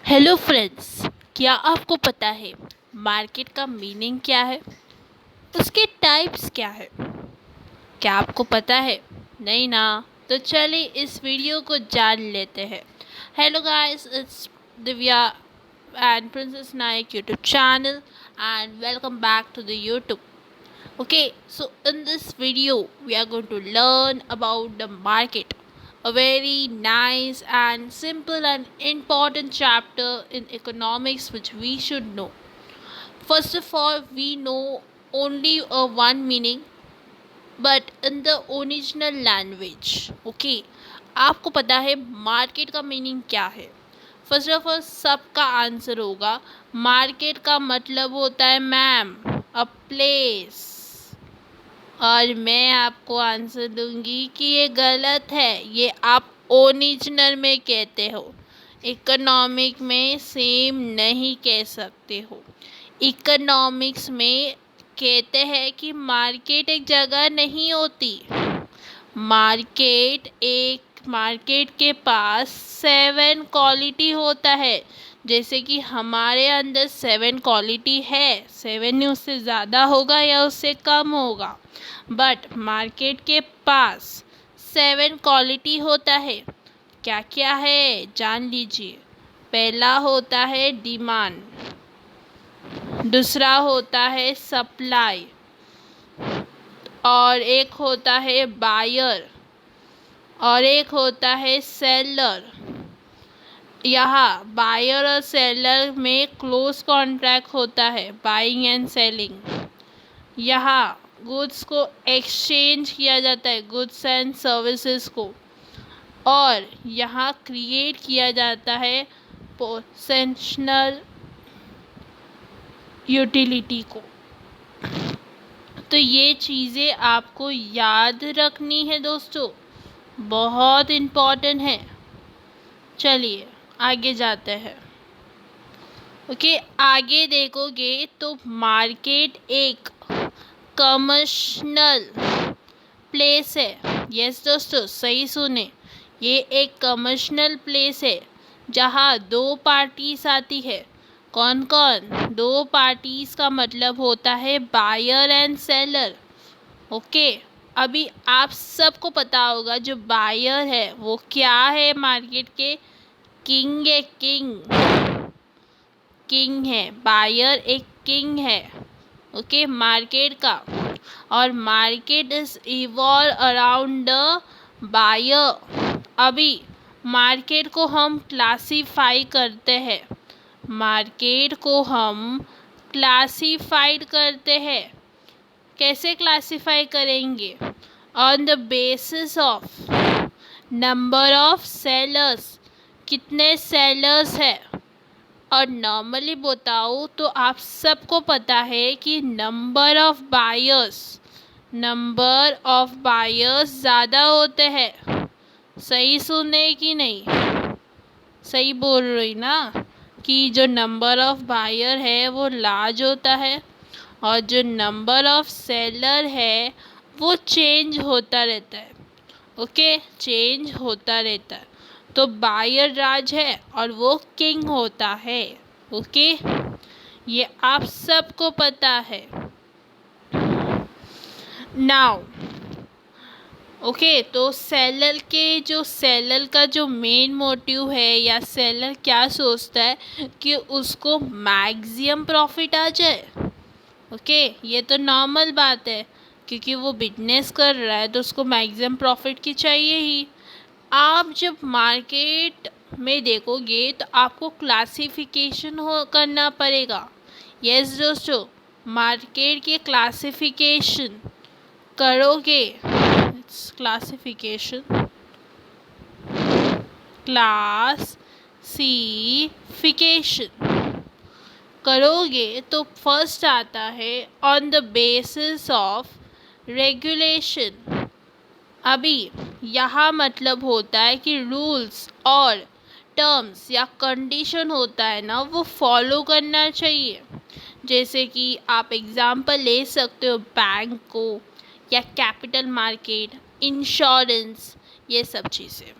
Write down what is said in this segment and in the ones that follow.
Hello friends, क्या आपको पता है मार्केट का मीनिंग क्या है? उसके टाइप्स क्या है? क्या आपको पता है? नहीं ना? तो चलिए इस वीडियो को जान लेते हैं। Hello guys, it's Divya and Princess Naik YouTube channel, and welcome back to the YouTube. Okay, so in this video, we are going to learn about the market, a very nice and simple and important chapter in economics which we should know. First of all, we know only one meaning, but in the original language. Okay, आपको पता है market का meaning क्या है? First of all सबका answer होगा market का मतलब होता है मैम अ प्लेस। और मैं आपको आंसर दूंगी कि ये गलत है, ये आप ओरिजिनल में कहते हो, इकोनॉमिक में सेम नहीं कह सकते हो। इकोनॉमिक्स में कहते हैं कि मार्केट एक जगह नहीं होती, मार्केट के पास 7 क्वालिटी होता है। जैसे कि हमारे अंदर 7 क्वालिटी है, 7 उससे ज़्यादा होगा या उससे कम होगा, बट मार्केट के पास 7 क्वालिटी होता है। क्या क्या है जान लीजिए। पहला होता है डिमांड, दूसरा होता है सप्लाई, और एक होता है बायर, और एक होता है सेलर। यहाँ बायर और सेलर में क्लोज कॉन्ट्रैक्ट होता है, बाइंग एंड सेलिंग। यहाँ गुड्स को एक्सचेंज किया जाता है, गुड्स एंड सर्विसेज को, और यहाँ क्रिएट किया जाता है पोसेशनल यूटिलिटी को। तो ये चीज़ें आपको याद रखनी है दोस्तों, बहुत इम्पॉर्टेंट है। चलिए आगे जाते हैं। ओके, आगे देखोगे तो मार्केट एक कमर्शियल प्लेस है। यस दोस्तों, सही सुने, ये एक कमर्शियल प्लेस है जहाँ 2 पार्टीज आती है। कौन कौन? 2 पार्टीज का मतलब होता है बायर एंड सेलर। ओके, अभी आप सबको पता होगा जो बायर है वो क्या है मार्केट के? किंग है, किंग है। बायर एक किंग है, ओके, मार्केट का। और market is evolve around the buyer. अभी मार्केट को हम क्लासीफाई करते हैं, मार्केट को हम क्लासीफाइड करते हैं। कैसे क्लासीफाई करेंगे? On the basis of number of sellers, कितने सेलर्स है। और नॉर्मली बताऊँ तो आप सबको पता है कि नंबर ऑफ बायर्स ज़्यादा होते हैं। सही सुने कि नहीं? सही बोल रही ना कि जो नंबर ऑफ बायर है वो लार्ज होता है, और जो नंबर ऑफ सेलर है वो चेंज होता रहता है। ओके, चेंज होता रहता है। तो बायर राज है और वो किंग होता है। ओके, ये आप सबको पता है। नाउ ओके, तो सेलर का जो मेन मोटिव है, या सेलर क्या सोचता है कि उसको मैक्सिमम प्रॉफिट आ जाए। ओके, ये तो नॉर्मल बात है, क्योंकि वो बिजनेस कर रहा है तो उसको मैक्सिमम प्रॉफिट की चाहिए ही। आप जब मार्केट में देखोगे तो आपको क्लासिफिकेशन करना पड़ेगा। यस दोस्तों, मार्केट के क्लासिफिकेशन करोगे, क्लासिफिकेशन करोगे तो फर्स्ट आता है on the basis of regulation. अभी यहाँ मतलब होता है कि रूल्स और टर्म्स या कंडीशन होता है ना, वो फॉलो करना चाहिए। जैसे कि आप एग्जांपल ले सकते हो बैंक को, या कैपिटल मार्केट, इंश्योरेंस, ये सब चीज़ें।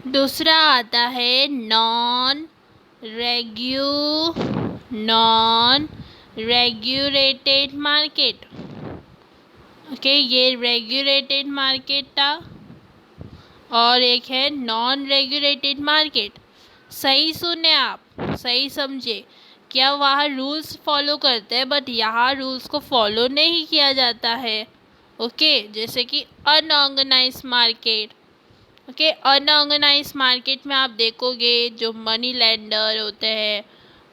दूसरा आता है नॉन रेगुलेटेड मार्केट। ओके, ये रेगुलेटेड मार्केट था और एक है नॉन रेगुलेटेड मार्केट। सही सुने आप, सही समझे। क्या वहाँ रूल्स फॉलो करते हैं, बट यहाँ रूल्स को फॉलो नहीं किया जाता है। ओके, जैसे कि unorganise market. Okay, unorganise market में आप देखोगे जो मनी लेंडर होते हैं।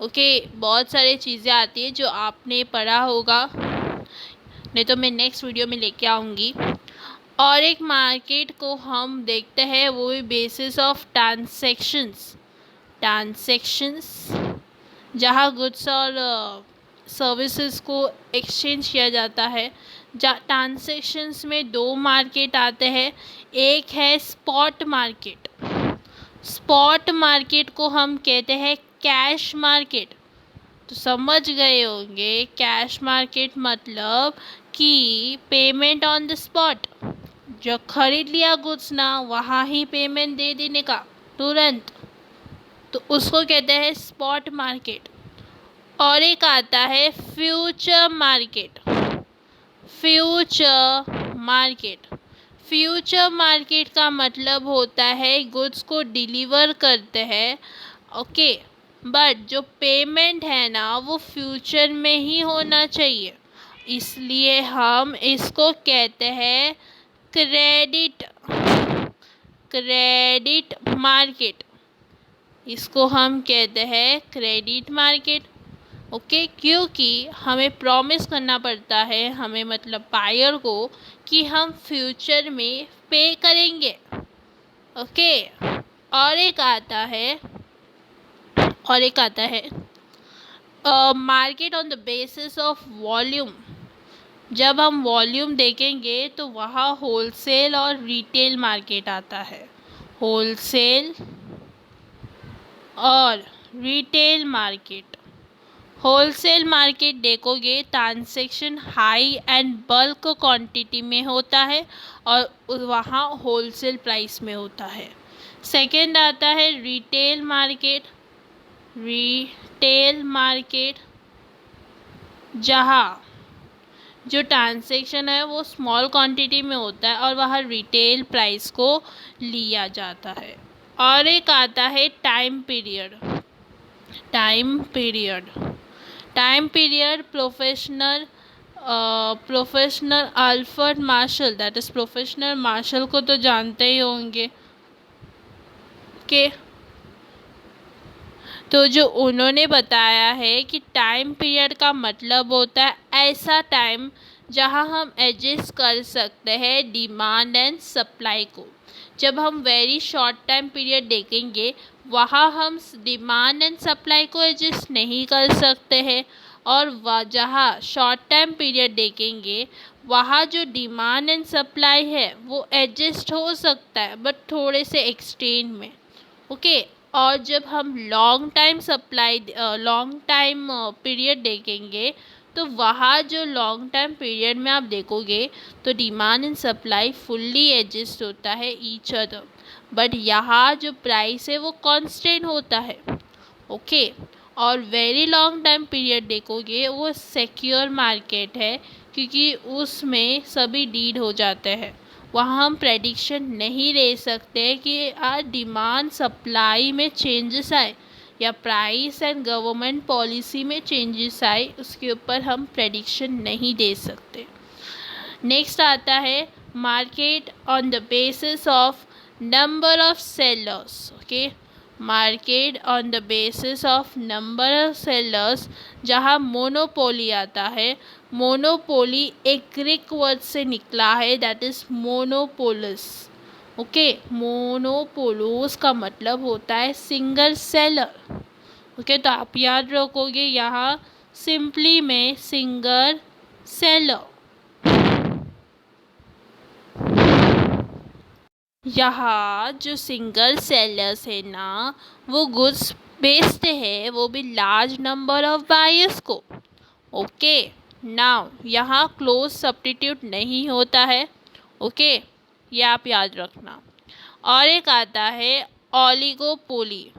ओके, बहुत सारी चीज़ें आती है जो आपने पढ़ा होगा, नहीं तो मैं नेक्स्ट वीडियो में लेके आऊँगी। और एक मार्केट को हम देखते हैं वो भी बेसिस ऑफ ट्रांसेक्शंस, जहाँ गुड्स और सर्विसेज को एक्सचेंज किया जाता है। ट्रांसेक्शंस में दो मार्केट आते हैं। एक है स्पॉट मार्केट। स्पॉट मार्केट को हम कहते हैं कैश मार्केट। तो समझ गए होंगे, कैश मार्केट मतलब कि पेमेंट ऑन द स्पॉट। जो खरीद लिया गुड्स ना, वहाँ ही पेमेंट दे देने का तुरंत, तो उसको कहते हैं स्पॉट मार्केट। और एक आता है future market. Future market future market का मतलब होता है गुड्स को डिलीवर करते हैं। ओके, बट जो पेमेंट है ना वो फ्यूचर में ही होना चाहिए, इसलिए हम इसको कहते हैं क्रेडिट मार्केट। इसको हम कहते हैं क्रेडिट मार्केट। ओके, क्योंकि हमें प्रॉमिस करना पड़ता है, हमें मतलब बायर को, कि हम फ्यूचर में पे करेंगे। ओके, और एक आता है market on the basis of volume. जब हम वॉल्यूम देखेंगे तो वहाँ होलसेल और रिटेल मार्केट आता है। होलसेल और रिटेल मार्केट। होलसेल मार्केट देखोगे transaction high and bulk quantity में होता है और वहाँ होलसेल प्राइस में होता है। सेकंड आता है रिटेल मार्केट, जहाँ जो ट्रांजैक्शन है वो स्मॉल क्वांटिटी में होता है और वहाँ रिटेल प्राइस को लिया जाता है। और एक आता है time period. Professional Alfred Marshall, that is professional Marshall को तो जानते ही होंगे कि तो जो उन्होंने बताया है कि टाइम पीरियड का मतलब होता है ऐसा टाइम जहां हम एडजस्ट कर सकते हैं डिमांड एंड सप्लाई को। जब हम वेरी शॉर्ट टाइम पीरियड देखेंगे वहाँ हम डिमांड एंड सप्लाई को एडजस्ट नहीं कर सकते हैं, और जहाँ शॉर्ट टाइम पीरियड देखेंगे वहाँ जो डिमांड एंड सप्लाई है वो एडजस्ट हो सकता है, बट थोड़े से एक्सटेंड में। ओके, और जब हम लॉन्ग टाइम पीरियड देखेंगे तो वहाँ जो लॉन्ग टाइम पीरियड में आप देखोगे तो demand and supply fully adjust होता है ईच अदर, बट यहाँ जो प्राइस है वो कांस्टेंट होता है। ओके, और वेरी लॉन्ग टाइम पीरियड देखोगे वो सिक्योर मार्केट है, क्योंकि उसमें सभी डील हो जाते हैं। वहाँ हम प्रेडिक्शन नहीं ले सकते कि आज डिमांड सप्लाई में चेंजेस आए या प्राइस एंड गवर्नमेंट पॉलिसी में चेंजेस आए, उसके ऊपर हम प्रेडिक्शन नहीं दे सकते। नेक्स्ट आता है market on the basis of number of sellers. Okay, market on the basis of number of sellers, जहाँ मोनोपोली आता है। मोनोपोली एक ग्रीक वर्ड से निकला है, दैट इज़ मोनोपोलिस। ओके, मोनोपोलोस का मतलब होता है सिंगल सेलर। ओके, तो आप याद रखोगे यहाँ सिंपली में सिंगल सेलर। यहाँ जो सिंगल सेलर्स है ना वो गुड्स बेचते हैं, वो भी लार्ज नंबर ऑफ बायर्स को। ओके, नाउ यहाँ क्लोज सब्स्टिट्यूट नहीं होता है। ओके, ये आप याद रखना। और एक आता है ओलिगोपोली।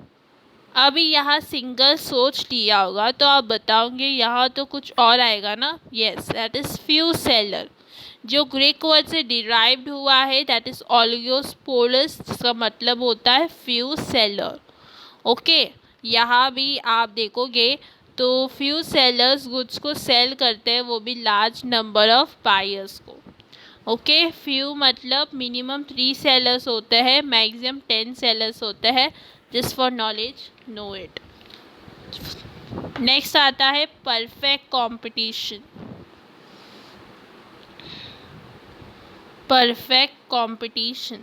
अभी यहाँ सिंगल सोच लिया होगा तो आप बताओगे यहाँ तो कुछ और आएगा ना। Yes, that is few seller, जो ग्रीक वर्ड से डिराइव्ड हुआ है, दैट इज़ ओलिगोस्पोलिस, जिसका मतलब होता है फ्यू सेलर। ओके, यहाँ भी आप देखोगे तो फ्यू सेलर्स गुड्स को सेल करते हैं, वो भी लार्ज नंबर ऑफ बायर्स को। ओके, फ्यू मतलब मिनिमम 3 सेलर्स होते हैं, मैक्सिमम 10 सेलर्स होते हैं। Just for knowledge, know it. Next आता है perfect competition. Perfect competition,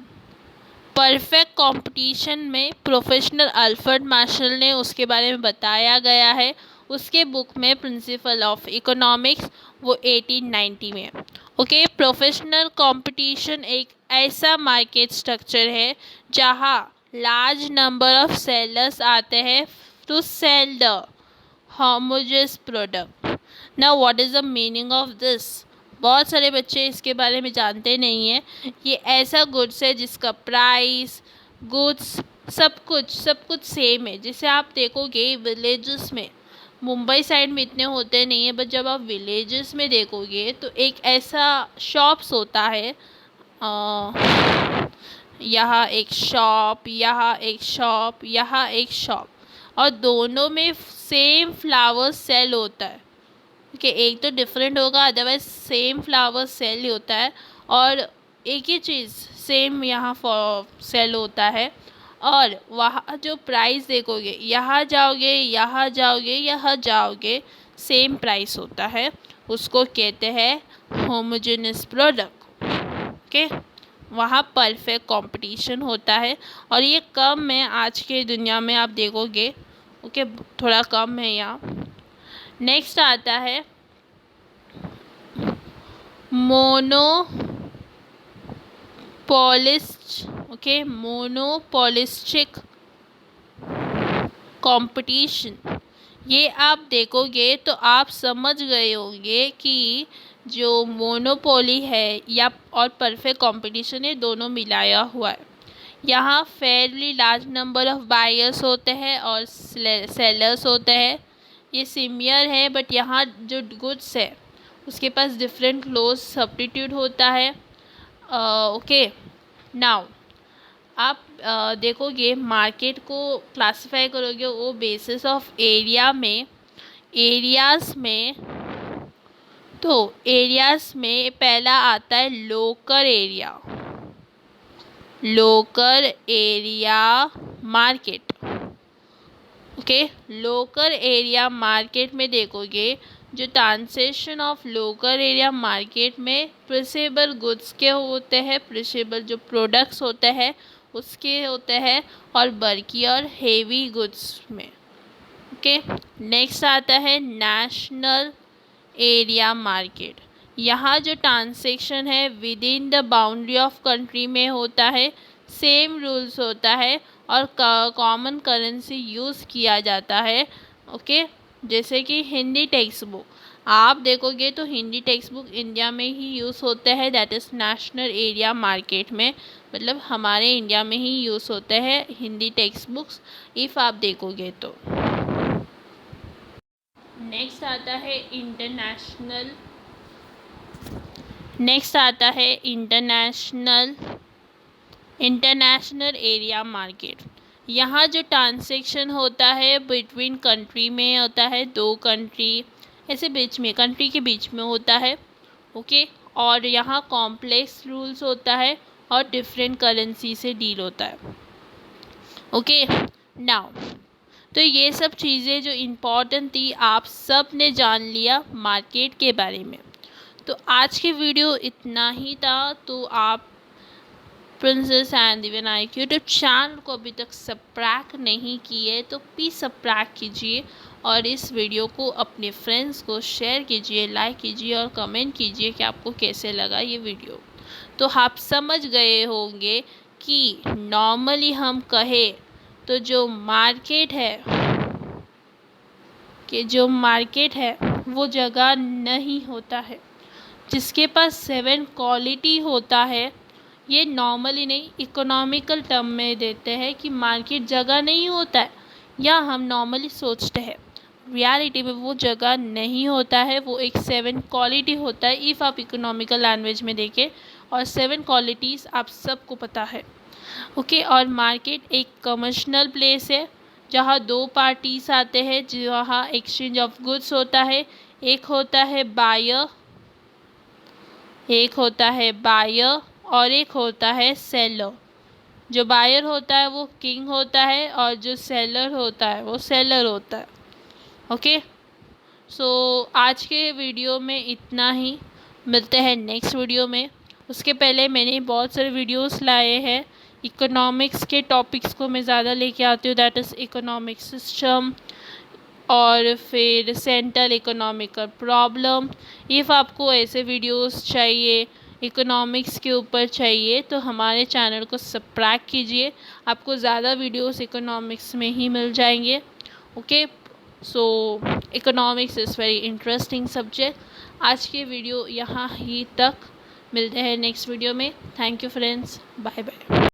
perfect competition में प्रोफेशनल अल्फ्रेड मार्शल ने उसके बारे में बताया गया है उसके बुक में प्रिंसिपल ऑफ इकोनॉमिक्स, वो 1890 में। ओके, प्रोफेशनल कंपटीशन एक ऐसा मार्केट स्ट्रक्चर है जहाँ लार्ज नंबर ऑफ सेलर्स आते हैं to sell the homogeneous product. Now what is the meaning of this? बहुत सारे बच्चे इसके बारे में जानते नहीं हैं। ये ऐसा गुड्स है जिसका प्राइस, गुड्स, सब कुछ सेम है। जैसे आप देखोगे विलेजेस में, मुंबई साइड में इतने होते नहीं है, बट जब आप विलेजेस में देखोगे तो एक ऐसा शॉप्स होता है, यहाँ एक शॉप, यहाँ एक शॉप, यहाँ एक शॉप, और दोनों में सेम फ्लावर सेल होता है। कि एक तो डिफरेंट होगा, अदरवाइज सेम फ्लावर सेल होता है, और एक ही चीज़ सेम यहाँ सेल होता है। और वहाँ जो प्राइस देखोगे, यहाँ जाओगे, यहाँ जाओगे, यहाँ जाओगे, सेम प्राइस होता है, उसको कहते हैं होमोजेनस प्रोडक्ट। ओके, वहाँ परफेक्ट कंपटीशन होता है, और ये कम है आज के दुनिया में, आप देखोगे। ओके, थोड़ा कम है यहाँ। नेक्स्ट आता है मोनोपोलिस्टिक कंपटीशन। ये आप देखोगे तो आप समझ गए होंगे कि जो मोनोपोली है या और परफेक्ट कंपटीशन है, दोनों मिलाया हुआ है। यहाँ fairly large number of buyers होते हैं और सेलर्स होते हैं। ये सिमिलर है, बट यहाँ जो गुड्स है उसके पास डिफरेंट क्लोज सब्स्टिट्यूट होता है। ओके, नाउ आप देखोगे मार्केट को क्लासिफाई करोगे वो बेसिस ऑफ एरिया में, एरियाज़ में। तो एरियाज़ में पहला आता है local area, local area market. Okay, local area market में देखोगे जो transaction of local area market में प्रेसेबल गुड्स के होते हैं, प्रेसेबल जो प्रोडक्ट्स होते हैं उसके होते हैं, और बल्की और हेवी गुड्स में। ओके, नेक्स्ट आता है नेशनल एरिया मार्केट। यहाँ जो ट्रांसेक्शन है with in the boundary of country में होता है, सेम रूल्स होता है, और कॉमन करेंसी यूज़ किया जाता है। ओके, जैसे कि हिंदी टेक्स्ट बुक आप देखोगे तो हिंदी टेक्स्ट बुक इंडिया में ही यूज़ होते हैं, that is national area market में, मतलब हमारे इंडिया में ही यूज़ होते हैं हिंदी टेक्स्ट बुक्स, इफ़ आप देखोगे तो। नेक्स्ट आता है इंटरनेशनल एरिया मार्केट। यहाँ जो ट्रांसेक्शन होता है बिटवीन कंट्री में होता है, दो कंट्री ऐसे बीच में, कंट्री के बीच में होता है। ओके, और यहाँ कॉम्प्लेक्स रूल्स होता है और डिफरेंट करेंसी से डील होता है। ओके, नाउ तो ये सब चीज़ें जो इम्पोर्टेंट थी आप सब ने जान लिया मार्केट के बारे में। तो आज की वीडियो इतना ही था। तो आप प्रिंसेस एंड दिव्यानायक यूट्यूब चैनल को अभी तक सब्सक्राइब नहीं किए तो प्लीज़ सब्सक्राइब कीजिए, और इस वीडियो को अपने फ्रेंड्स को शेयर कीजिए, लाइक कीजिए और कमेंट कीजिए कि आपको कैसे लगा ये वीडियो। तो आप समझ गए होंगे कि नॉर्मली हम कहें तो जो मार्केट है वो जगह नहीं होता है जिसके पास 7 क्वालिटी होता है, ये नॉर्मली नहीं, इकोनॉमिकल टर्म में देते हैं कि मार्केट जगह नहीं होता है, या हम नॉर्मली सोचते हैं। रियलिटी में वो जगह नहीं होता है, वो एक 7 क्वालिटी होता है इफ़ आप इकोनॉमिकल लैंग्वेज में देखें, और 7 क्वालिटीज़ आप सबको पता है। ओके, और मार्केट एक कमर्शियल प्लेस है जहाँ 2 पार्टीज आते हैं, जहाँ एक्सचेंज ऑफ गुड्स होता है। एक होता है बायर और एक होता है सेलर। जो बायर होता है वो किंग होता है, और जो सेलर होता है वो सेलर होता है। ओके, सो आज के वीडियो में इतना ही, मिलते हैं नेक्स्ट वीडियो में। उसके पहले मैंने बहुत सारे वीडियोस लाए हैं, इकोनॉमिक्स के टॉपिक्स को मैं ज़्यादा लेके आती हूँ, दैट इज़ इकोनॉमिक सिस्टम, और फिर सेंट्रल इकोनॉमिकल प्रॉब्लम। इफ़ आपको ऐसे वीडियोस चाहिए, इकोनॉमिक्स के ऊपर चाहिए, तो हमारे चैनल को सब्सक्राइब कीजिए, आपको ज़्यादा वीडियोस इकोनॉमिक्स में ही मिल जाएंगे। Okay, so economics is very interesting subject. आज के वीडियो यहाँ ही तक, मिलते हैं नेक्स्ट वीडियो में। Thank you friends, bye bye.